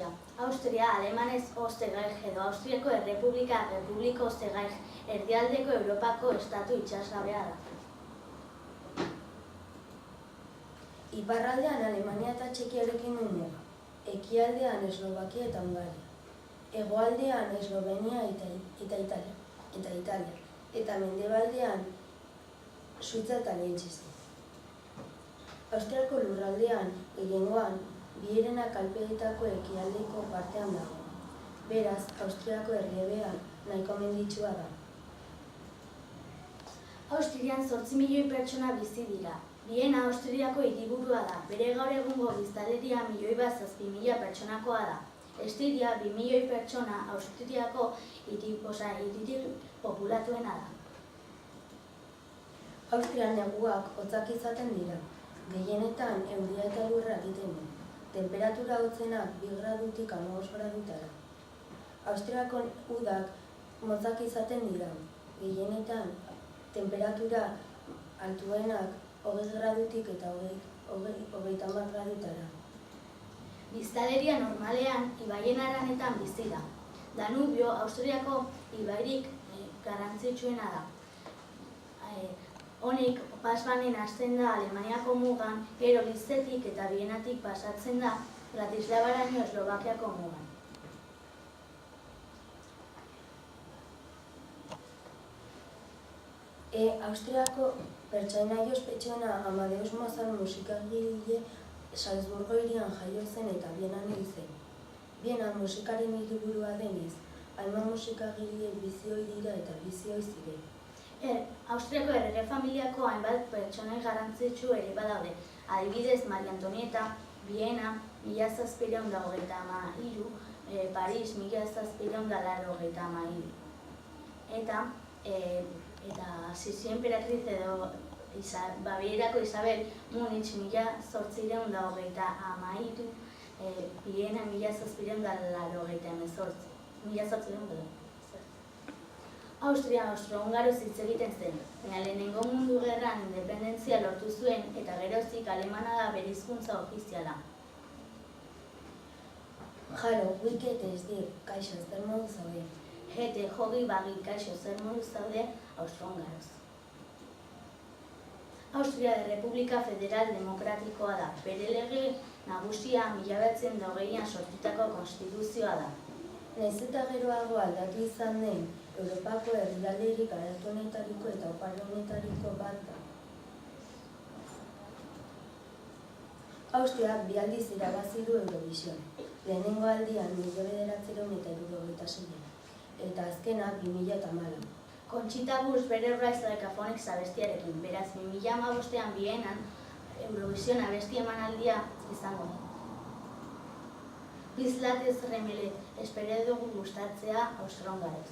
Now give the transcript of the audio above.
Austria. Austria, alemanez Österreich edo Austriako Errepublika, Republiko Österreich, erdialdeko Europako estatu itsasgabea da. Iparraldean Alemania eta Txekiarekin du muga, ekialdean Eslovakia eta Hungaria, hegoaldean Eslovenia eta Italia, eta mendebaldean Suitza eta Liechtenstein. Austriako lurraldean, gehiengoan, Biherena Alpeetako ekialdeko partean dago. Beraz, Austriako erliebea nahiko menditsua da. Austrian 8 milioi pertsona bizi dira. Viena Austriako hiriburua da. Bere gaur egungo biztanleria 1.700.000 pertsonakoa da. Estiria 2 milioi pertsona Austriako hiririk populatuena da. Austrian neguak hotzak izaten dira. Gehienetan euria eta lurra egiten du. Temperatura hotzenak 2 gradutik 15 gradutara. Austriako udak motzak izaten dira. Gehienetan temperatura altuenak 20 gradutik eta 30 gradutara. Biztanleria normalean ibaien haranetan bizi da. Danubio Austriako ibairik garrantzitsuena da. Honek pasbanen hasten da Alemaniako mugan, gero Lizetik eta Bienatik pasatzen da Bratislavaraino Eslovakiako mugan. Austriako pertsonaia ospetsuena Amadeus Mozart musikagile Salzburgo hirian jaio zen eta Bienan hil zen. Bienan musikaren hiriburua denez, hainbat musikagile bizi ohi dira eta bizi ohi ziren. Austriako errege familiako hainbat pertsonai garrantzitsu ere badaude. Adibidez, Maria Antonieta, Viena, 1793, Paris, 1793. Eta Sisi Emperatriz edo Bavierako Isabel, Munich, 1823, Viena, 1798. Austria austro-hungaroz hitz egiten zen, baina lehenengo mundu gerran independentzia lortu zuen eta geroztik alemana da bere hizkuntza ofiziala. Jaro, wiket ez dir, kaixo, zer modu zaude? Jete, jogi, bagi, kaixo, zer modu zaude austro-hungaroz. Austria Errepublika Federal Demokratikoa da, bere lege nagusia 1920an sortutako konstituzioa da. Nahiz eta geroago aldatu izan den, Europako herrialderik garatuenetariko eta oparonetariko bat da. Austriak 2 aldiz irabazi du Eurovision. Lehenengo aldian 1976 eta azkena 2014. Conchita Wurst bere Rise Like a Phoenix abestiarekin, beraz 2015an Bienan Eurovision abesti emanaldia izango da. Bizlatez remele, espero dugu gustatzea austro-hungaroz.